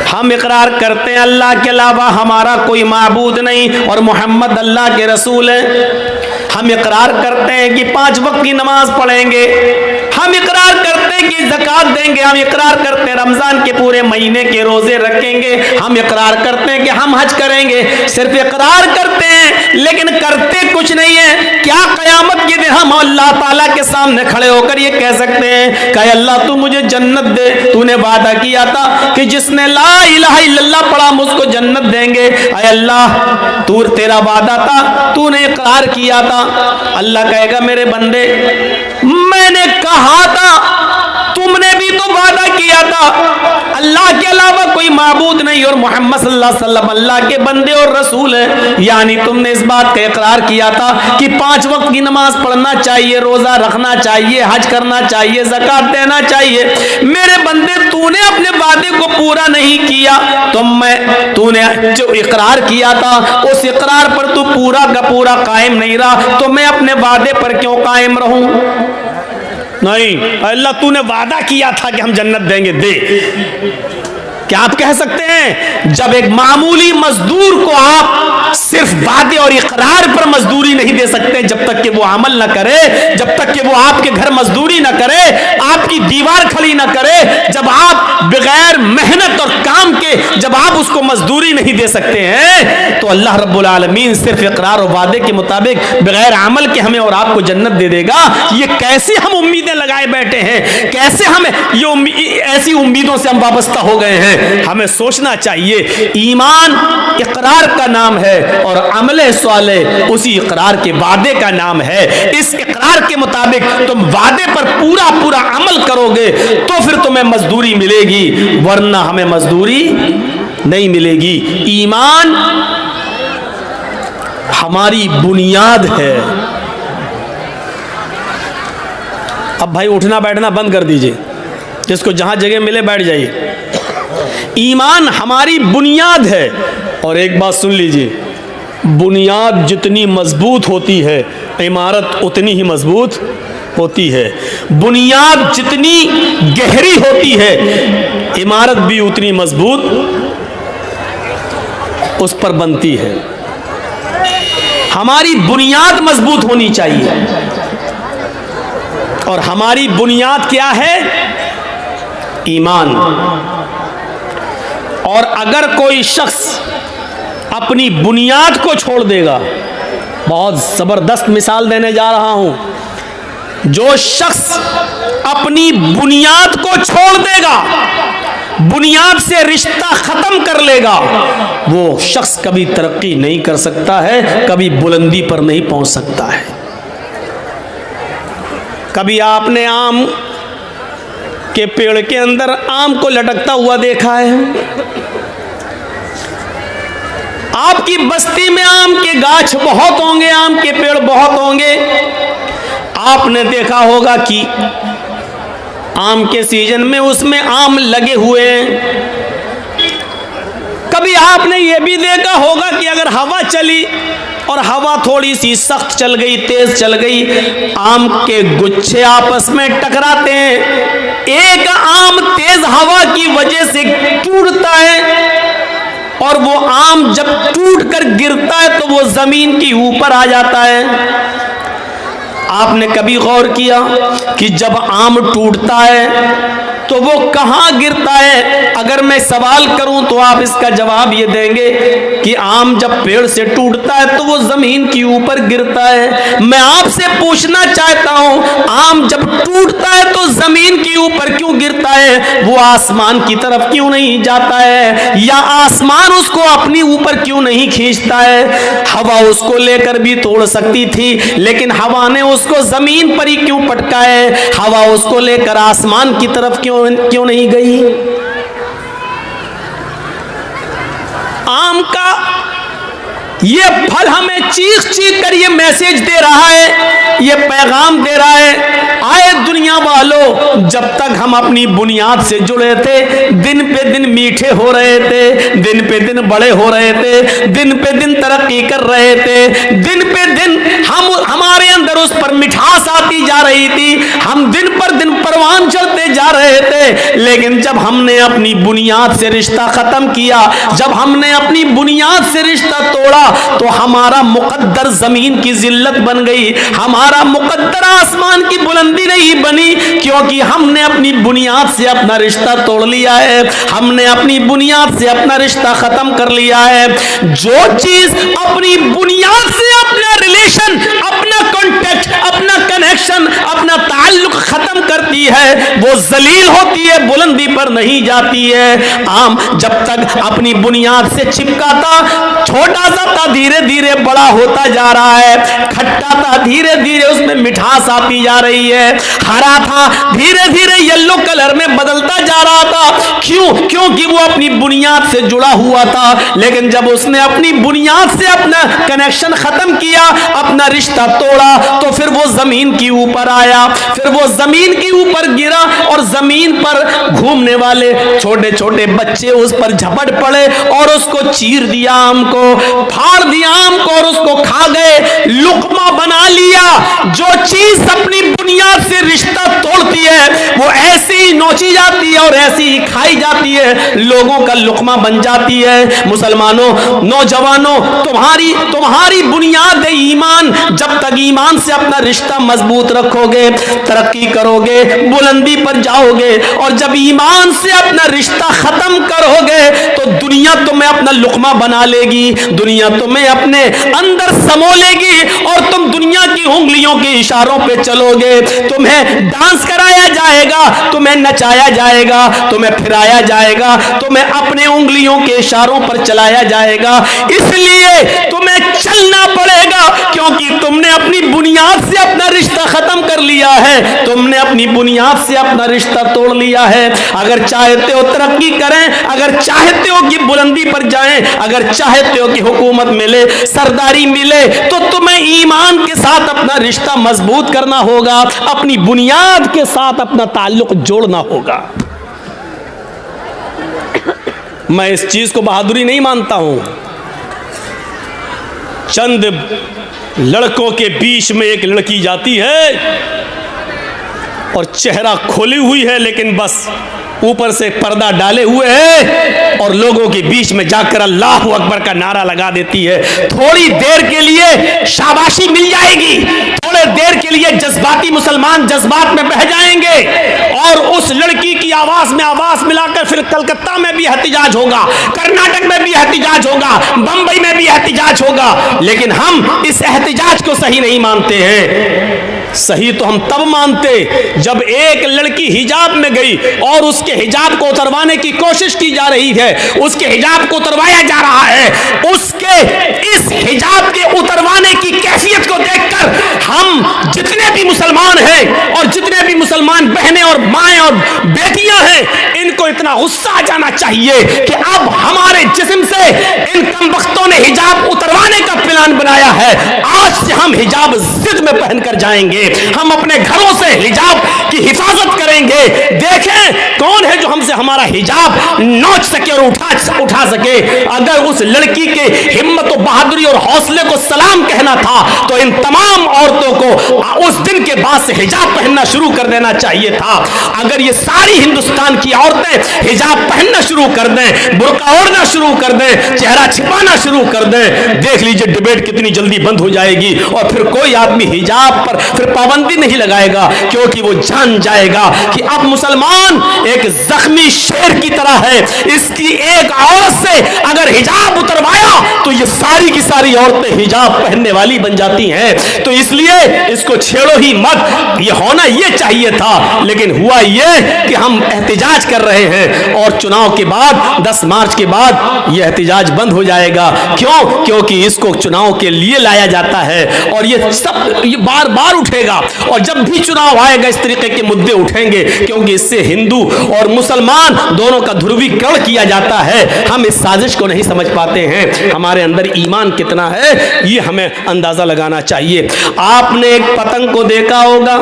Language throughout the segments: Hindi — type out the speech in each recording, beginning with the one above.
हम इकरार करते हैं अल्लाह के अलावा हमारा कोई माबूद नहीं और मोहम्मद अल्लाह के रसूल हैं। हम इकरार करते हैं कि 5 वक्त की नमाज पढ़ेंगे, हम इकरार करते हैं कि ज़कात देंगे, हम इकरार करते हैं रमज़ान के पूरे महीने के रोज़े रखेंगे, हम इकरार करते हैं कि हम हज करेंगे। सिर्फ इकरार करते हैं लेकिन करते कुछ नहीं है। क्या क़यामत के दिन हम अल्लाह ताला के सामने खड़े होकर ये कह सकते हैं कि अल्लाह तू मुझे जन्नत दे, तूने वादा किया था कि जिसने ला इलाहा इल्लल्लाह पढ़ा हम उसको जन्नत देंगे। अय अल्लाह तू, तेरा वादा था, तूने इकरार किया था। अल्लाह कहेगा मेरे बंदे मैंने कहा था, तुमने भी तो वादा किया था अल्लाह के अलावा कोई माबूद नहीं और मोहम्मद सल्लल्लाहु अलैहि वसल्लम अल्लाह के बंदे और रसूल है। यानी तुमने इस बात का इकरार किया था कि 5 वक्त की नमाज पढ़ना चाहिए, रोजा रखना चाहिए, हज करना चाहिए, ज़कात देना चाहिए। मेरे बंदे तूने अपने वादे को पूरा नहीं किया, तो तूने जो इकरार किया था उस इकरार पर तू पूरा का पूरा कायम नहीं रहा, तो मैं अपने वादे पर क्यों कायम रहूं? नहीं, अल्लाह तूने वादा किया था कि हम जन्नत देंगे, दे। क्या आप कह सकते हैं जब एक मामूली मजदूर को आप सिर्फ वादे और इकरार पर मजदूरी नहीं दे सकते जब तक कि वो अमल ना करे, जब तक कि वो आपके घर मजदूरी ना करे, आपकी दीवार खड़ी ना करे, जब आप बगैर मेहनत और काम के जब आप उसको मजदूरी नहीं दे सकते हैं, तो अल्लाह रब्बुल आलमीन सिर्फ इकरार और वादे के मुताबिक बगैर अमल के हमें और आपको जन्नत दे देगा। ये कैसे हम उम्मीदें लगाए बैठे हैं, कैसे हमें ये ऐसी उम्मीदों से हम वाबस्ता हो गए हैं। हमें सोचना चाहिए ईमान इकरार का नाम है और अमले साले उसी इकरार के वादे का नाम है। इस इकरार के मुताबिक तुम वादे पर पूरा पूरा अमल करोगे तो फिर तुम्हें मजदूरी मिलेगी, वरना हमें मजदूरी नहीं मिलेगी। ईमान हमारी बुनियाद है। अब भाई उठना बैठना बंद कर दीजिए, जिसको जहां जगह मिले बैठ जाइए। ईमान हमारी बुनियाद है और एक बात सुन लीजिए, बुनियाद जितनी मजबूत होती है इमारत उतनी ही मजबूत होती है। बुनियाद जितनी गहरी होती है इमारत भी उतनी मजबूत उस पर बनती है। हमारी बुनियाद मजबूत होनी चाहिए और हमारी बुनियाद क्या है? ईमान। और अगर कोई शख्स अपनी बुनियाद को छोड़ देगा, बहुत ज़बरदस्त मिसाल देने जा रहा हूं, जो शख्स अपनी बुनियाद को छोड़ देगा, बुनियाद से रिश्ता ख़त्म कर लेगा, वो शख्स कभी तरक्की नहीं कर सकता है, कभी बुलंदी पर नहीं पहुंच सकता है। कभी आपने आम के पेड़ के अंदर आम को लटकता हुआ देखा है? आपकी बस्ती में आम के गाछ बहुत होंगे, आम के पेड़ बहुत होंगे। आपने देखा होगा कि आम के सीजन में उसमें आम लगे हुए हैं। कभी आपने ये भी देखा होगा कि अगर हवा चली और हवा थोड़ी सी सख्त चल गई, तेज चल गई, आम के गुच्छे आपस में टकराते हैं। एक आम तेज हवा की वजह से टूटता है और वो आम जब टूट कर गिरता है तो वो जमीन के ऊपर आ जाता है। आपने कभी गौर किया कि जब आम टूटता है तो वो कहाँ गिरता है? अगर मैं सवाल करूं तो आप इसका जवाब ये देंगे कि आम जब पेड़ से टूटता है तो वो जमीन के ऊपर गिरता है। मैं आपसे पूछना चाहता हूं, आम जब टूटता है तो जमीन के ऊपर क्यों गिरता है? वो आसमान की तरफ क्यों नहीं जाता है? या आसमान उसको अपनी ऊपर क्यों नहीं खींचता है? हवा उसको लेकर भी तोड़ सकती थी, लेकिन हवा ने उसको जमीन पर ही क्यों पटका है? हवा उसको लेकर आसमान की तरफ क्यों नहीं गई? आम का ये फल हमें चीख चीख कर ये मैसेज दे रहा है, ये पैगाम दे रहा है, आए दुनिया वालों, जब तक हम अपनी बुनियाद से जुड़े थे, दिन पे दिन मीठे हो रहे थे, दिन पे दिन बड़े हो रहे थे, दिन पे दिन तरक्की कर रहे थे, दिन पे दिन हमारे अंदर उस पर मिठास आती जा रही थी, हम दिन पर दिन परवान चढ़ते जा रहे थे। लेकिन जब हमने अपनी बुनियाद से रिश्ता खत्म किया, जब हमने अपनी बुनियाद से रिश्ता तोड़ा, तो हमारा मुकद्दर जमीन की जिल्लत बन गई, हमारा मुकद्दर आसमान की बुलंदी नहीं बनी, क्योंकि हमने अपनी बुनियाद से अपना रिश्ता तोड़ लिया है, हमने अपनी बुनियाद से अपना रिश्ता खत्म कर लिया है। जो चीज अपनी बुनियाद से अपना रिलेशन, अपना कॉन्टेक्ट, अपना कनेक्शन, अपना ताल्लुक खत्म करती है, वो जलील होती है, बुलंदी पर नहीं जाती है। आम जब तक अपनी बुनियाद से चिपकाता, छोटा सा था, धीरे धीरे बड़ा होता जा रहा है, खट्टा था, धीरे धीरे उसमें मिठास आती जा रही है, हरा था, धीरे धीरे येलो कलर में बदलता जा रहा था। क्यों? क्योंकि वो अपनी बुनियाद से जुड़ा हुआ था। लेकिन जब उसने अपनी बुनियाद से अपना कनेक्शन खत्म किया, अपना रिश्ता तोड़ा, तो फिर वो जमीन के ऊपर आया, फिर वो जमीन के ऊपर गिरा, और जमीन पर घूमने वाले छोटे छोटे बच्चे उस पर झपट पड़े और उसको चीर दिया, आम को फाड़ दिया, आम को, और उसको खा गए, लुकमा बना लिया। जो चीज अपनी बुनियाद से रिश्ता तोड़ती है, वो ऐसी ही नोची जाती है और ऐसी ही खाई जाती है, लोगों का लुकमा बन जाती है। मुसलमानों, नौजवानों, तुम्हारी बुनियाद है ईमान। जब तक ईमान से अपना रिश्ता मजबूत रखोगे, तरक्की करोगे, बुलंदी पर जाओगे, और जब ईमान से अपना रिश्ता खत्म करोगे, तो दुनिया तुम्हें अपना लुकमा बना लेगी, दुनिया तुम्हें अपने अंदर समो लेगी, और तुम दुनिया की उंगलियों के इशारों पे चलोगे। तुम्हें डांस कराया जाएगा, तुम्हें नचाया जाएगा, तुम्हें फिराया जाएगा, तुम्हें अपने उंगलियों के इशारों पर चलाया जाएगा। इसलिए तुम्हें चलना पड़ेगा, क्योंकि तुमने अपनी बुनियाद से अपना रिश्ता खत्म कर लिया है, तुमने अपनी बुनियाद से अपना रिश्ता तोड़ लिया है। अगर चाहते हो तरक्की करें, अगर चाहते हो कि बुलंदी पर जाएं, अगर चाहते हो कि हुकूमत मिले, सरदारी मिले, तो तुम्हें ईमान के साथ अपना रिश्ता मजबूत करना होगा, अपनी बुनियाद के साथ अपना ताल्लुक जोड़ना होगा। मैं इस चीज को बहादुरी नहीं मानता हूं। चंद लड़कों के बीच में एक लड़की जाती है और चेहरा खोली हुई है, लेकिन बस ऊपर से पर्दा डाले हुए है, और लोगों के बीच में जाकर अल्लाह अकबर का नारा लगा देती है। थोड़ी देर के लिए शाबाशी मिल जाएगी, थोड़ी देर के लिए जज्बाती मुसलमान जज्बात में बह जाएंगे, और उस लड़की की आवाज में आवाज मिलाकर फिर कलकत्ता में भी एहतिजाज होगा, कर्नाटक में भी एहतिजाज होगा, बंबई में भी एहतिजाज होगा। लेकिन हम इस एहतिजाज को सही नहीं मानते हैं। सही तो हम तब मानते जब एक लड़की हिजाब में गई और उसके हिजाब को उतरवाने की कोशिश की जा रही है, उसके हिजाब को उतरवाया जा रहा है, उसके इस हिजाब के उतरवाने की कैफियत को देखकर हम जितने भी मुसलमान हैं और जितने भी मुसलमान बहनें और माएं और बेटियां हैं, इनको इतना गुस्सा आ जाना चाहिए कि अब हमारे जिस्म से इन कमबख्तों ने हिजाब उतरवाने का प्लान बनाया है। आज से हम हिजाब जिद में पहनकर जाएंगे, हम अपने घरों से हिजाब की हिफाजत करेंगे। देखें कौन है जो हमसे हमारा हिजाब नोच सके और उठा सके। अगर उस लड़की के हिम्मत और बहादुरी और हौसले को सलाम कहना था, तो इन तमाम औरतों को उस दिन के बाद से हिजाब पहनना शुरू कर देना चाहिए था। अगर ये सारी हिंदुस्तान की औरतें हिजाब पहनना शुरू कर दें, बुर्का ओढ़ना शुरू कर दें, चेहरा छिपाना शुरू कर दें, देख लीजिए डिबेट कितनी जल्दी बंद हो जाएगी, और फिर कोई आदमी हिजाब पर फिर पाबंदी नहीं लगाएगा, क्योंकि वो जान जाएगा कि अब मुसलमान एक जख्मी शेर की तरह है। इसकी एक औरत से अगर हिजाब उतरवाया तो ये सारी की सारी औरतें हिजाब पहनने वाली बन जाती हैं। तो इसलिए इसलिए इसको छेड़ो ही मत। ये होना ये चाहिए था, लेकिन हुआ ये कि हम एहतिजाज कर रहे हैं और चुनाव के बाद 10 मार्च के बाद ये एहतिजाज बंद हो जाएगा। क्यों? क्योंकि इसको चुनाव के लिए लाया जाता है और ये सब ये बार बार उठेगा, और जब भी चुनाव आएगा इस तरीके के मुद्दे उठेंगे, क्योंकि इससे हिंदू और मुसलमान दोनों का ध्रुवीकरण किया जाता है। हम इस साजिश को नहीं समझ पाते हैं। हमारे अंदर ईमान कितना है ये हमें अंदाजा लगाना चाहिए। आपने एक पतंग को देखा होगा,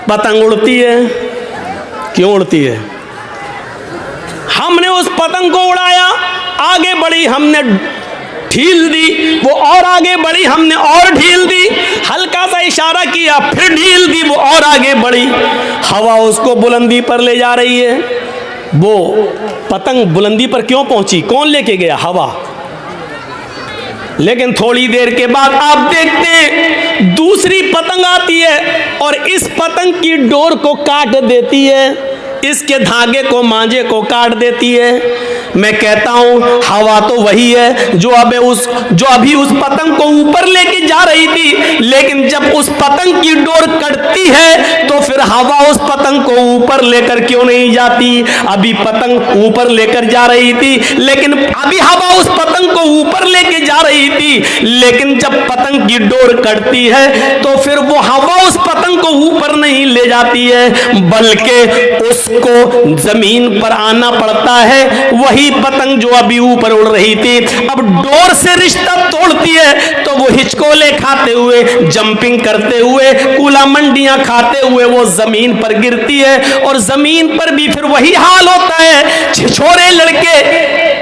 पतंग उड़ती है, क्यों उड़ती है? हमने उस पतंग को उड़ाया, आगे बढ़ी, हमने ढील दी, वो और आगे बढ़ी, हमने और ढील दी, हल्का सा इशारा किया, फिर ढील दी, वो और आगे बढ़ी। हवा उसको बुलंदी पर ले जा रही है। वो पतंग बुलंदी पर क्यों पहुंची? कौन लेके गया? हवा। लेकिन थोड़ी देर के बाद आप देखते हैं दूसरी पतंग आती है और इस पतंग की डोर को काट देती है, इसके धागे को, मांझे को काट देती है। मैं कहता हूं हवा तो वही है जो अभी उस पतंग को ऊपर लेके जा रही थी, लेकिन जब उस पतंग की डोर कटती है तो फिर हवा उस पतंग को ऊपर लेकर क्यों नहीं जाती? अभी पतंग ऊपर लेकर जा रही थी, लेकिन अभी हवा उस पतंग को ऊपर लेके जा रही थी, लेकिन जब पतंग की डोर कटती है तो फिर वो हवा उस पतंग को ऊपर नहीं ले जाती है, बल्कि उसको जमीन पर आना पड़ता है। वही पतंग जो अभी ऊपर उड़ रही थी अब डोर से रिश्ता तोड़ती है, तो वो हिचकोले खाते हुए, जंपिंग करते हुए, कूला मंडियां खाते हुए वो जमीन पर गिरती है। और जमीन पर भी फिर वही हाल होता है। छिछोरे लड़के,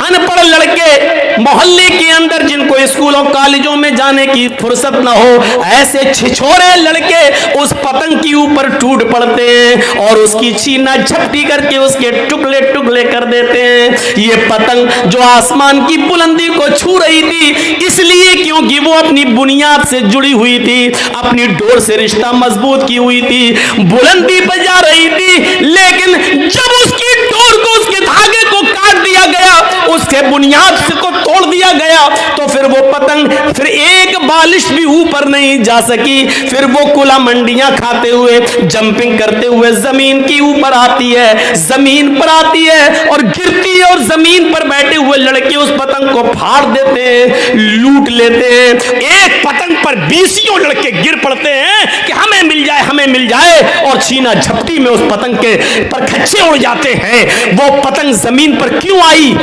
अनपढ़ लड़के मोहल्ले के अंदर जिनको स्कूलों कॉलेजों में जाने की फुर्सत ना हो, ऐसे छिछोरे लड़के उस पतंग के ऊपर टूट पड़ते हैं और उसकी छीना झपटी करके उसके टुकड़े टुकड़े कर देते हैं। ये पतंग जो आसमान की बुलंदी को छू रही थी, इसलिए क्योंकि वो अपनी बुनियाद से जुड़ी हुई थी, अपनी डोर से रिश्ता मजबूत की हुई थी, बुलंदी पर जा रही थी। लेकिन जब उसकी डोर को, उसके धागे को काट दिया गया, उसके बुनियाद से को तोड़ दिया गया, तो फिर वो पतंग फिर एक बालिश भी ऊपर नहीं जा सकी। फिर वो कुला मंडियां खाते हुए, जंपिंग करते हुए जमीन की ऊपर आती है, जमीन पर आती है और गिरती है, और जमीन पर बैठे हुए लड़के उस पतंग को फाड़ देते हैं, लूट लेते हैं। एक पतंग पर 20 लड़के गिर पड़ते हैं कि हमें मिल जाए, हमें मिल जाए, और छीना झपटी में उस पतंग के पर खच्चे उड़ जाते हैं। वो पतंग जमीन पर क्यों आई?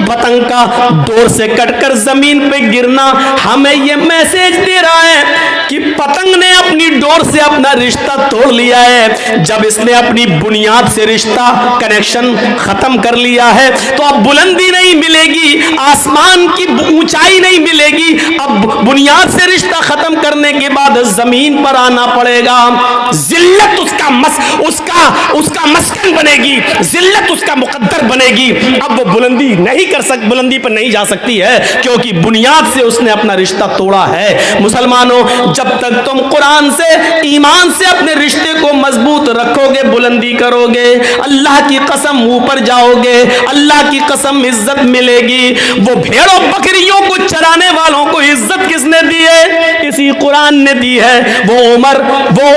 पतंग का डोर से कटकर जमीन पे गिरना हमें यह मैसेज दे रहा है कि पतंग ने अपनी डोर से अपना रिश्ता तोड़ लिया है। जब इसने अपनी बुनियाद से रिश्ता, कनेक्शन खत्म कर लिया है, तो अब बुलंदी नहीं मिलेगी, आसमान की ऊंचाई नहीं मिलेगी। अब बुनियाद से रिश्ता खत्म करने के बाद जमीन पर आना पड़ेगा। जिल्लत उसका मस्कन बनेगी, जिल्लत उसका मुकद्दर बनेगी। अब वो बुलंदी बुलंदी पर नहीं जा सकती है, क्योंकि बुनियाद से उसने अपना रिश्ता तोड़ा है। मुसलमानों, जब तक तुम कुरान से, ईमान से अपने रिश्ते को मजबूत रखोगे, बुलंदी करोगे, अल्लाह की कसम ऊपर जाओगे, अल्लाह की कसम इज्जत मिलेगी। वो भेड़ों बकरियों को चराने वालों को इज्जत किसने दी है? इसी कुरान ने दी है। वो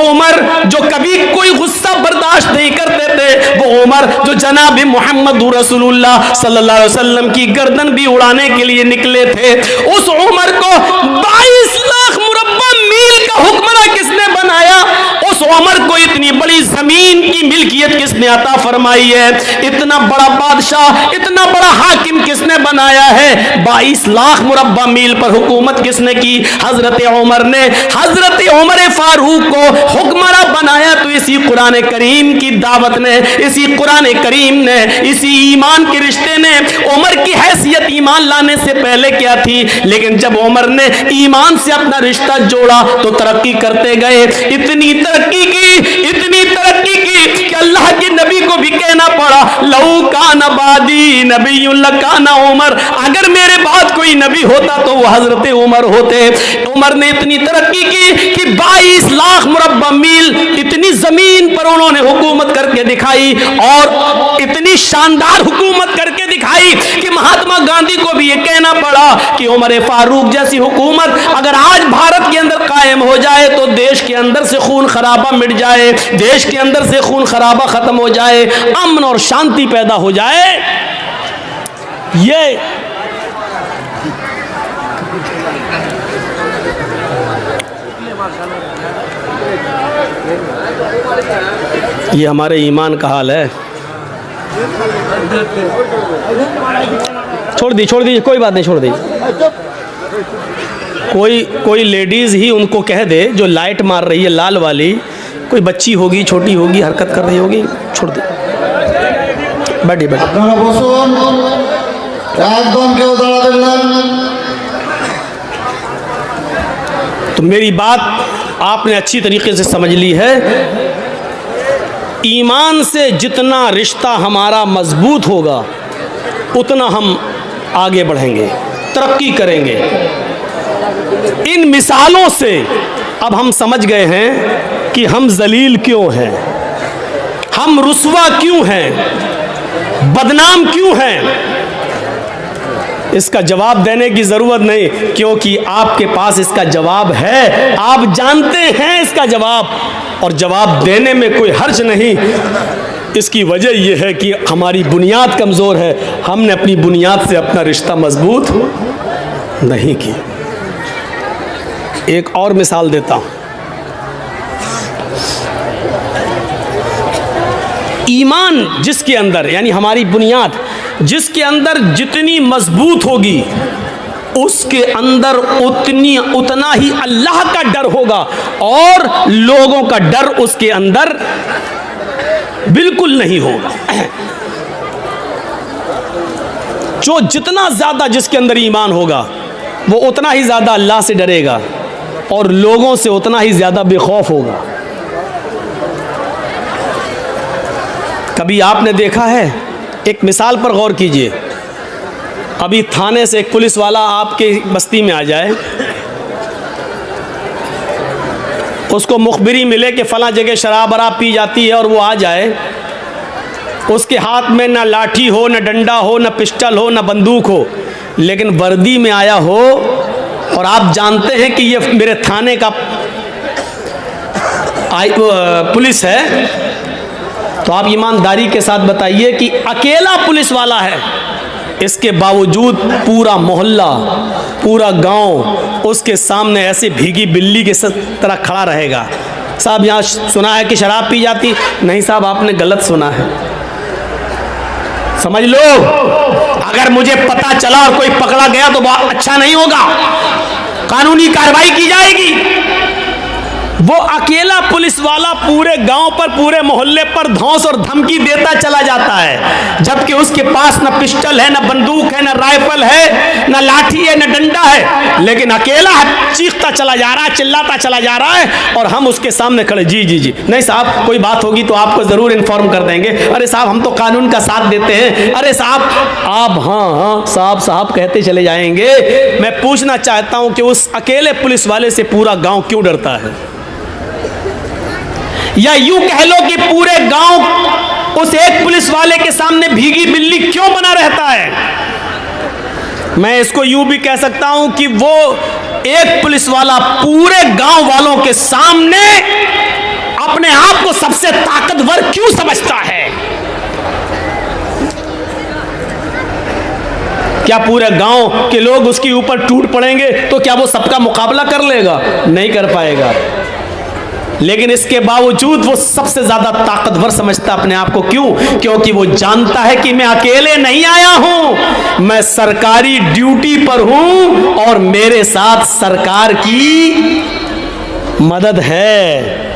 उमर जो कभी कोई गुस्सा बर्दाश्त नहीं करते थे, वो उमर जो जनाब मोहम्मद रसूलुल्लाह सल्लल्लाहु अलैहि वसल्लम की गर्दन भी उड़ाने के लिए निकले थे, उस उमर को 22 लाख मुरब्बा मील का हुक्मरान किसने बनाया? उस उमर को इतनी बड़ी जमीन की मिल्कियत किसने अता फरमाई है? इतना बड़ा बादशाह, इतना बड़ा हाकिम किसने बनाया है? 22 लाख मुरब्बा मील पर हुकूमत किसने की? हजरत उमर ने। हजरत उमर फारूक को हुक्मरान बनाया तो इसी कुरान करीम की दावत ने, इसी कुरान करीम ने, इसी ईमान के रिश्ते ने। उमर की हैसियत ईमान लाने से पहले क्या थी? लेकिन जब उमर ने ईमान से अपना रिश्ता जोड़ा तो तरक्की करते गए। इतनी तरक्की की कि अल्लाह के नबी को भी कहना पड़ा, लऊ कान बादी नबीयुल काना उमर, अगर मेरे बाद कोई नबी होता तो वो हजरत उमर होते। उमर ने इतनी तरक्की की कि 22 लाख मुरब्बा मील इतनी जमीन पर उन्होंने हुकूमत करके दिखाई, और इतनी शानदार हुकूमत करके दिखाई कि महात्मा गांधी को भी ये कहना पड़ा कि उमर फारूक जैसी हुकूमत अगर आज भारत के अंदर कायम हो जाए तो देश के अंदर से खून खराबा मिट जाए, देश के अंदर से खून खराबा खत्म हो जाए, अमन और शांति पैदा हो जाए। ये हमारे ईमान का हाल है। छोड़ दी, कोई बात नहीं, छोड़ दी। कोई लेडीज ही उनको कह दे जो लाइट मार रही है लाल वाली, कोई बच्ची होगी, छोटी होगी, हरकत कर रही होगी, छोड़ दे। बैठिए। तो मेरी बात आपने अच्छी तरीके से समझ ली है। ईमान से जितना रिश्ता हमारा मजबूत होगा उतना हम आगे बढ़ेंगे, तरक्की करेंगे। इन मिसालों से अब हम समझ गए हैं कि हम जलील क्यों हैं, हम रुस्वा क्यों हैं, बदनाम क्यों हैं। इसका जवाब देने की ज़रूरत नहीं, क्योंकि आपके पास इसका जवाब है, आप जानते हैं इसका जवाब, और जवाब देने में कोई हर्ज नहीं। इसकी वजह यह है कि हमारी बुनियाद कमज़ोर है, हमने अपनी बुनियाद से अपना रिश्ता मजबूत नहीं किया। एक और मिसाल देता हूँ। ईमान जिसके अंदर, यानी हमारी बुनियाद जिसके अंदर जितनी मजबूत होगी उसके अंदर उतना ही अल्लाह का डर होगा, और लोगों का डर उसके अंदर बिल्कुल नहीं होगा। जो जितना ज्यादा जिसके अंदर ईमान होगा वो उतना ही ज्यादा अल्लाह से डरेगा और लोगों से उतना ही ज्यादा बेखौफ होगा। कभी आपने देखा है, एक मिसाल पर गौर कीजिए, अभी थाने से एक पुलिस वाला आपके बस्ती में आ जाए, उसको मुखबिरी मिले कि फला जगह शराब वराब पी जाती है, और वो आ जाए, उसके हाथ में ना लाठी हो, ना डंडा हो, ना पिस्टल हो, ना बंदूक हो, लेकिन वर्दी में आया हो, और आप जानते हैं कि ये मेरे थाने का पुलिस है, तो आप ईमानदारी के साथ बताइए कि अकेला पुलिस वाला है, इसके बावजूद पूरा मोहल्ला, पूरा गांव उसके सामने ऐसे भीगी बिल्ली के तरह खड़ा रहेगा। साहब यहाँ सुना है कि शराब पी जाती? नहीं साहब, आपने गलत सुना है, समझ लो। अगर मुझे पता चला और कोई पकड़ा गया तो बहुत अच्छा नहीं होगा, कानूनी कार्रवाई की जाएगी। वो अकेला पुलिस वाला पूरे गांव पर, पूरे मोहल्ले पर धौंस और धमकी देता चला जाता है, जबकि उसके पास ना पिस्टल है, ना बंदूक है, ना राइफल है, ना लाठी है, ना डंडा है, लेकिन अकेला है, चीखता चला जा रहा है, चिल्लाता चला जा रहा है, और हम उसके सामने खड़े। जी जी जी, नहीं साहब, कोई बात होगी तो आपको जरूर इन्फॉर्म कर देंगे। अरे साहब, हम तो कानून का साथ देते हैं। अरे साहब, आप हाँ साहब साहब कहते चले जाएंगे। मैं पूछना चाहता हूं कि उस अकेले पुलिस वाले से पूरा गांव क्यों डरता है? या यूं कह लो कि पूरे गांव उस एक पुलिस वाले के सामने भीगी बिल्ली क्यों बना रहता है? मैं इसको यूं भी कह सकता हूं कि वो एक पुलिस वाला पूरे गांव वालों के सामने अपने आप को सबसे ताकतवर क्यों समझता है? क्या पूरे गांव के लोग उसके ऊपर टूट पड़ेंगे तो क्या वो सबका मुकाबला कर लेगा? नहीं कर पाएगा। लेकिन इसके बावजूद वो सबसे ज्यादा ताकतवर समझता अपने आप को। क्यों? क्योंकि वो जानता है कि मैं अकेले नहीं आया हूं, मैं सरकारी ड्यूटी पर हूं और मेरे साथ सरकार की मदद है।